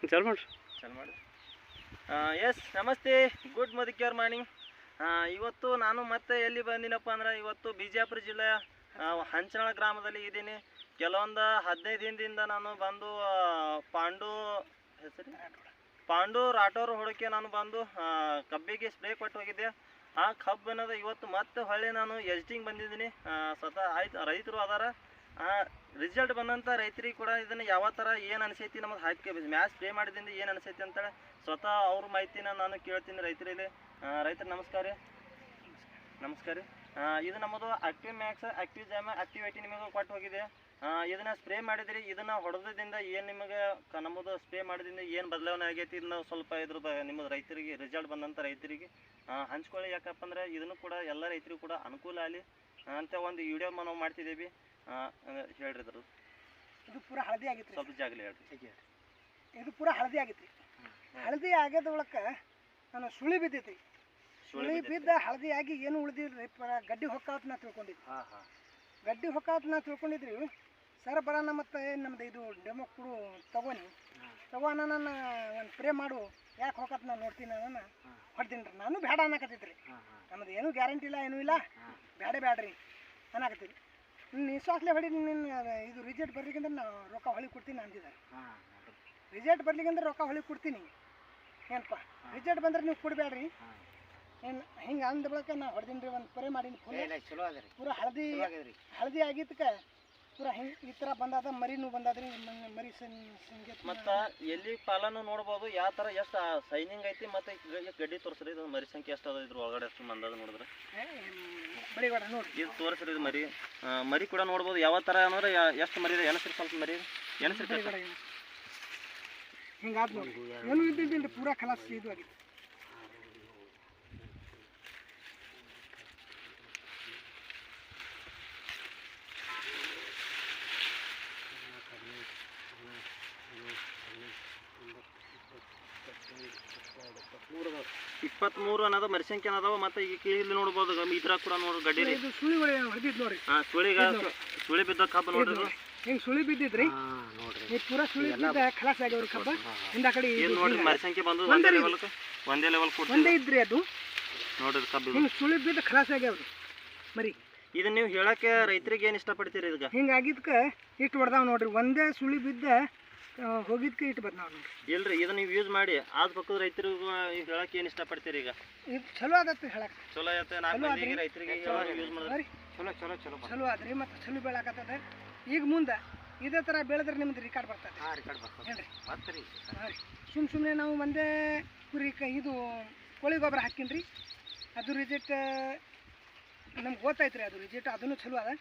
ಚಾಲು ಮಾಡ್ರಿ. ಎಸ್ ನಮಸ್ತೆ, ಗುಡ್ ಮುದುಕಿಯರ್ ಮಾರ್ನಿಂಗ್. ಇವತ್ತು ನಾನು ಮತ್ತೆ ಎಲ್ಲಿ ಬಂದಿನಪ್ಪ ಅಂದ್ರೆ ಇವತ್ತು ಬಿಜಾಪುರ ಜಿಲ್ಲೆಯ ಹಂಚನಾಳ ಗ್ರಾಮದಲ್ಲಿ ಇದ್ದೀನಿ. ಕೆಲವೊಂದು 15 ದಿನದಿಂದ ನಾನು ಬಂದು ಪಾಂಡು ರಾಠೋರ್ ಹೊಡಕ್ಕೆ ನಾನು ಬಂದು ಕಬ್ಬಿಗೆ ಸ್ಪ್ರೇ ಕೊಟ್ಟು ಹೋಗಿದ್ದೆ. ಆ ಕಬ್ಬು ಅನ್ನೋದು ಇವತ್ತು ಮತ್ತೆ ಹೊಳ್ಳಿ ನಾನು ಎಡಿಟಿಂಗ್ ಬಂದಿದ್ದೀನಿ. ಸ್ವತಃ ಆಯ್ತು ರೈತರು ಅದಾರ. ರಿಸಲ್ಟ್ ಬಂದಂಥ ರೈತರಿಗೆ ಕೂಡ ಇದನ್ನು ಯಾವ ಥರ ಏನು ಅನಿಸೈತಿ ನಮಗೆ ಹಾಕಿ ಮ್ಯಾಚ್ ಸ್ಪ್ರೇ ಮಾಡಿದಿಂದ ಏನು ಅನಿಸೈತಿ ಅಂತೇಳಿ ಸ್ವತಃ ಅವ್ರ ಮಾಹಿತಿನ ನಾನು ಕೇಳ್ತೀನಿ ರೈತರಲ್ಲಿ. ರೈತರು ನಮಸ್ಕಾರ ರೀ. ನಮಸ್ಕಾರ ರೀ. ಇದು ನಮ್ಮದು active Max, active Jama, active 80 ನಿಮಗೆ ಕೊಟ್ಟು ಹೋಗಿದೆ. ಇದನ್ನು ಸ್ಪ್ರೇ ಮಾಡಿದಿರಿ, ಇದನ್ನು ಹೊಡೆದಿಂದ ಏನು ನಿಮಗೆ ನಮ್ಮದು ಸ್ಪ್ರೇ ಮಾಡಿದಿಂದ ಏನು ಬದಲಾವಣೆ ಆಗೈತಿ ಇದನ್ನ ಸ್ವಲ್ಪ ಇದ್ರ ನಿಮ್ಮದು ರೈತರಿಗೆ ರಿಸಲ್ಟ್ ಬಂದಂಥ ರೈತರಿಗೆ ಹಂಚ್ಕೊಳ್ಳಿ. ಯಾಕಪ್ಪ ಅಂದ್ರೆ ಇದನ್ನು ಕೂಡ ಎಲ್ಲ ರೈತರಿಗೂ ಕೂಡ ಅನುಕೂಲ ಆಗಲಿ ಅಂತ ಒಂದು ವಿಡಿಯೋ ನಾವು ಮಾಡ್ತಿದ್ದೀವಿ. ಹೇಳ್ರಿ ಇದ್ರು ಇದು ಪೂರ ಹಳದಿ ಆಗಿತ್ತು. ಸ್ವಲ್ಪ ಜಾಗಲಿ ಹೇಳ್ರಿ. ಇದು ಪೂರ ಹಳದಿ ಆಗಿತ್ತು. ಹಳದಿ ಆಗ್ಯದ ಒಳಕ್ಕೆ ನಾನು ಸುಳಿ ಬಿದ್ದೈತಿ. ಸುಳಿ ಬಿದ್ದ ಹಳದಿ ಆಗಿ ಏನು ಉಳಿದಿಲ್ರಿ, ಗಡ್ಡಿ ಹೊಕ್ಕಾತ್ ನಾ ತಿಳ್ಕೊಂಡಿದ್ವಿ. ಗಡ್ಡಿ ಹೊಕ್ಕಾತ್ ನಾ ತಿಳ್ಕೊಂಡಿದ್ರಿ. ಸರ್ ಬರೋಣ ಮತ್ತು ನಮ್ದು ಇದು ಡೆಮೋ ಕೊಡು ತಗೋ ನಾನು ಒಂದು ಸ್ಪ್ರೇ ಮಾಡು, ಯಾಕೆ ಹೊಕ್ಕಾತ್ ನಾನು ನೋಡ್ತೀನಿ ನಾನು ಹೊಡ್ತೀನಿ ರೀ. ನಾನು ಬೇಡ ಅನ್ನಕತ್ತೈತ್ರಿ. ನಮ್ಮದು ಏನೂ ಗ್ಯಾರಂಟಿ ಇಲ್ಲ, ಏನೂ ಇಲ್ಲ, ಬೇಡ್ರಿ ಅನ್ನಕತ್ತೀರಿ. ನಿಶ್ವಾಸಲೆ ಹೊಡಿ, ನಿನ್ನ ಇದು ರಿಸಲ್ಟ್ ಬರ್ಲಿಕ್ಕಂದ್ರೆ ನಾನು ರೊಕ್ಕ ಹೊಳಿ ಕೊಡ್ತೀನಿ ಅಂದಿದ್ದಾರೆ. ರಿಸಲ್ಟ್ ಬರ್ಲಿಕ್ಕಂದ್ರೆ ರೊಕ್ಕ ಹೊಳಿ ಕೊಡ್ತೀನಿ ಏನಪ್ಪ. ರಿಸಲ್ಟ್ ಬಂದ್ರೆ ನೀವು ಕೊಡಬೇಡ್ರಿ ಏನು ಹಿಂಗೆ ಅಂದ ಬಳಿಕ ನಾ ಹೊಡೆದೀನಿ ರೀ. ಒಂದು ಸ್ಪ್ರೇ ಮಾಡೀನಿ ಪೂರ ಹಳದಿ ಆಗಿದ್ದಕ್ಕೆ ಪೂರ ಹಿಂಗೆ ಈ ಥರ ಬಂದಾದ. ಮರಿನೂ ಬಂದಾದ್ರಿ, ಮರಿ ಸಂಗೀತ ಮತ್ತು ಎಲ್ಲಿ ಪಾಲನು ನೋಡ್ಬೋದು ಯಾವ ಥರ ಎಷ್ಟು ಸೈನಿಂಗ್ ಐತಿ. ಮತ್ತು ಗಡ್ಡಿ ತೋರಿಸ್ರಿ, ಇದು ಮರಿ ಸಂಖ್ಯೆ ಎಷ್ಟು ಅದ, ಇದ್ರ ಒಳಗಡೆ ಎಷ್ಟು ಬಂದದ ನೋಡಿದ್ರೆ ಬರೀ ನೋಡಿ ಇದು ತೋರಿಸ್ರಿ. ಇದು ಮರಿ ಕೂಡ ನೋಡ್ಬೋದು ಯಾವ ಥರ ಅಂದ್ರೆ ಎಷ್ಟು ಮರಿ ಇದೆ. ಎಣಸ್ರಿ ಸ್ವಲ್ಪ ಮರಿ ಎಣಸ್ರಿ. ಹಿಂಗಾದ್ ನೋಡಿ, ಏನೂ ಇದ್ದಿದ್ದಿಲ್ಲ ರೀ, ಪೂರಾ ಕಲಾಸ್ ಇದು ಆಗಿತ್ತು. ಇಪ್ಪತ್ಮೂರು ಅನ್ನೋದು ಮರಿ ಸಂಖ್ಯೆ ಅನ್ನೋದಾವ. ಮತ್ತು ಈಗ ಇಲ್ಲಿ ನೋಡ್ಬೋದು ಇದ್ರಾಗ ಕೂಡ ನೋಡ್ರಿ ಗಡ್ಡಿ ರೀ. ಸುಳಿ ಹೊಡೆದಿದ್ದು ನೋಡ್ರಿ. ಸುಳಿ ಬಿದ್ದ ಕಬ್ಬು ನೋಡ್ರಿ. ಹಿಂಗೆ ಸುಳಿ ಬಿದ್ದಿದ್ರಿ, ಪೂರಾ ಸುಳಿ ಬಿದ್ದ ಖಲಾಸ್ ಆಗ್ಯಾವ್ರಿ ಕಬ್ಬ. ಹಿಂದ ಕಡೆ ನೋಡ್ರಿ ಮರಿ ಸಂಖ್ಯೆ ಬಂದು ಒಂದೇ ಲೆವೆಲ್ ಕೊಡ್ತೀವಿ. ಒಂದೇ ಇದ್ರಿ ಅದು ನೋಡ್ರಿ ಕಬ್ಬು ಹಿಂಗೆ ಸುಳಿ ಬಿದ್ದ ಖಲಾಸ್ ಆಗ್ಯಾವ್ರಿ ಮರಿ. ಇದನ್ನ ನೀವು ಹೇಳಕ್ಕೆ ರೈತರಿಗೆ ಏನು ಇಷ್ಟಪಡ್ತೀರಿ? ಇದಕ್ಕೆ ಹಿಂಗಾಗಿದ್ಕೆ ಇಟ್ಟು ಹೊಡೆದಾವ್ ನೋಡ್ರಿ. ಒಂದೇ ಸುಳಿ ಬಿದ್ದ ಹೋಗಿದ್ಕೆ ಇಟ್ಟು ಬಂದಾವ್ ನೋಡ್ರಿ. ಇಲ್ರಿ ಇದನ್ನ ನೀವು ಯೂಸ್ ಮಾಡಿ ಆದ ಪಕ್ಕದ ರೈತರಿಗೂ ಹೇಳಕ್ಕೆ ಏನು ಇಷ್ಟಪಡ್ತೀರಿ? ಈಗ ಇದು ಚಲೋ ಆಗತ್ತೆ ಹೇಳಕ್ಕೆ. ಚಲೋ ಆಯ್ತು. ನಾಲ್ಕು ಮಂದಿಗೆ ರೈತರಿಗೆ ಯೂಸ್ ಮಾಡಿದ್ರೆ ಚಲೋ ಆದ್ರಿ. ಮತ್ತು ಚಲೋ ಬೆಳಕತ್ತದ. ಈಗ ಮುಂದೆ ಇದೇ ಥರ ಬೆಳೆದ್ರೆ ನಿಮ್ದು ರಿಕಾರ್ಡ್ ಬರ್ತದೆ. ಏನ್ರಿ ಹಾಂ ರೀ. ಸುಮ್ಮನೆ ನಾವು ಒಂದೇ ಕುರಿ ಇದು ಕೋಳಿ ಗೊಬ್ಬರ ಹಾಕಿನ್ರಿ, ಅದು ರಿಜೆಕ್ಟ್ ನಮ್ಗೆ ಗೊತ್ತಾಯ್ತು ರೀ. ಅದು ರಿಜೆಕ್ಟ್ ಅದನ್ನು ಚಲೋ ಅದ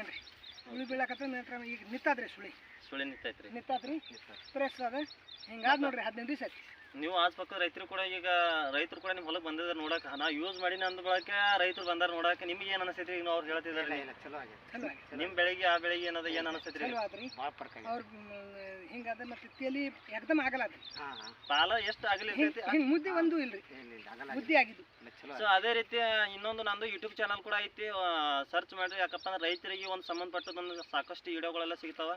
ಏನ್ರಿ. ಸುಳಿ ಬೀಳಕತ್ತ ನಂತರ ಈಗ ನಿಂತಾದ್ರಿ ಸುಳಿ ನಿಂತಾದ್ರಿ ಫ್ರೆಶ್ ಅದ. ಹಿಂಗಾದ ನೋಡ್ರಿ 15 ದಿವಸ ಆಯ್ತು. ನೀವು ಆಸ್ಪಕ್ಕ ರೈತರು ಕೂಡ ಈಗ ರೈತರು ಕೂಡ ನಿಮ್ಮ ಹೊಲಕ್ಕೆ ಬಂದಿದ್ದಾರೆ ನೋಡಕ್ಕೆ. ನಾ ಯೂಸ್ ಮಾಡಿನ ಅಂದ ಬಳಕೆ ರೈತರು ಬಂದಾರ ನೋಡಕ್ಕೆ. ನಿಮ್ಗೆ ಏನು ಅನಿಸ್ತೈತಿ? ಈಗ ಅವ್ರು ಹೇಳ್ತಿದ್ದಾರೆ ನಿಮ್ಮ ಬೆಳೆಗೆ ಆ ಬೆಳೆಗೆ ಏನದ ಏನು ಅನಿಸ್ತೈತಿ? ಅವ್ರು ಹಿಂಗದ ಮತ್ತೆ ತೇಲಿ ಎಕ್ದಮ್ ಆಗಲ್ಲ ಅದು. ಪಾಲ ಎಷ್ಟು ಆಗಲಿ ಹಿಂಗೆ ಮುದ್ದೆ ಒಂದು ಇಲ್ರಿ, ಮುದ್ದೆ ಆಗಿದ್ದು. ಸೊ ಅದೇ ರೀತಿ ಇನ್ನೊಂದು ನಂದು ಯೂಟ್ಯೂಬ್ ಚಾನಲ್ ಕೂಡ ಐತಿ, ಸರ್ಚ್ ಮಾಡಿರಿ. ಯಾಕಪ್ಪ ಅಂದ್ರೆ ರೈತರಿಗೆ ಒಂದು ಸಂಬಂಧಪಟ್ಟದೊಂದು ಸಾಕಷ್ಟು ವಿಡಿಯೋಗಳೆಲ್ಲ ಸಿಗ್ತಾವೆ.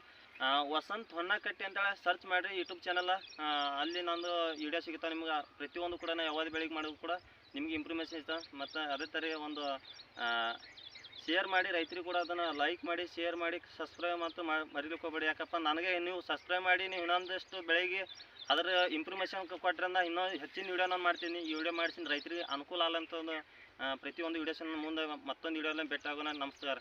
ವಸಂತ್ ಹೊನ್ನಕಟ್ಟಿ ಅಂತೇಳಿ ಸರ್ಚ್ ಮಾಡಿರಿ ಯೂಟ್ಯೂಬ್ ಚಾನಲ್. ಅಲ್ಲಿ ನಂದು ವಿಡಿಯೋ ಸಿಗ್ತಾವೆ ನಿಮ್ಗೆ. ಪ್ರತಿಯೊಂದು ಕೂಡ ನಾವು ಯಾವ್ದು ಬೆಳೆಗೆ ಮಾಡೋದು ಕೂಡ ನಿಮ್ಗೆ ಇಂಪ್ರೂವ್ಮೆನ್ಸ್ ಇರ್ತಾವೆ. ಮತ್ತು ಅದೇ ಥರ ಒಂದು ಶೇರ್ ಮಾಡಿ ರೈತರಿಗೆ ಕೂಡ ಅದನ್ನು ಲೈಕ್ ಮಾಡಿ, ಶೇರ್ ಮಾಡಿ, ಸಬ್ಸ್ಕ್ರೈಬ್ ಮತ್ತು ಮರಿಲಿಕ್ಕೆ ಹೋಗ್ಬೇಡಿ. ಯಾಕಪ್ಪ ನನಗೆ ನೀವು ಸಬ್ಸ್ಕ್ರೈಬ್ ಮಾಡಿ ನೀವು ಇನ್ನೊಂದಷ್ಟು ಬೆಳೆಗೆ ಅದರ ಇಂಪ್ರೂವ್ಮೇಷನ್ ಕೊಟ್ಟರೆ ಇನ್ನೂ ಹೆಚ್ಚಿನ ವೀಡಿಯೋ ನಾನು ಮಾಡ್ತೀನಿ. ಈ ವಿಡಿಯೋ ಮಾಡಿಸಿದ ರೈತರಿಗೆ ಅನುಕೂಲ ಆಗಲ್ಲ ಅಂತ ಒಂದು ಪ್ರತಿಯೊಂದು ವೀಡಿಯೋಸನ್ನು ಮುಂದೆ ಮತ್ತೊಂದು ವೀಡಿಯೋಲ್ಲ ಭೇಟಿ ಆಗೋಣ. ನಮಸ್ಕಾರ.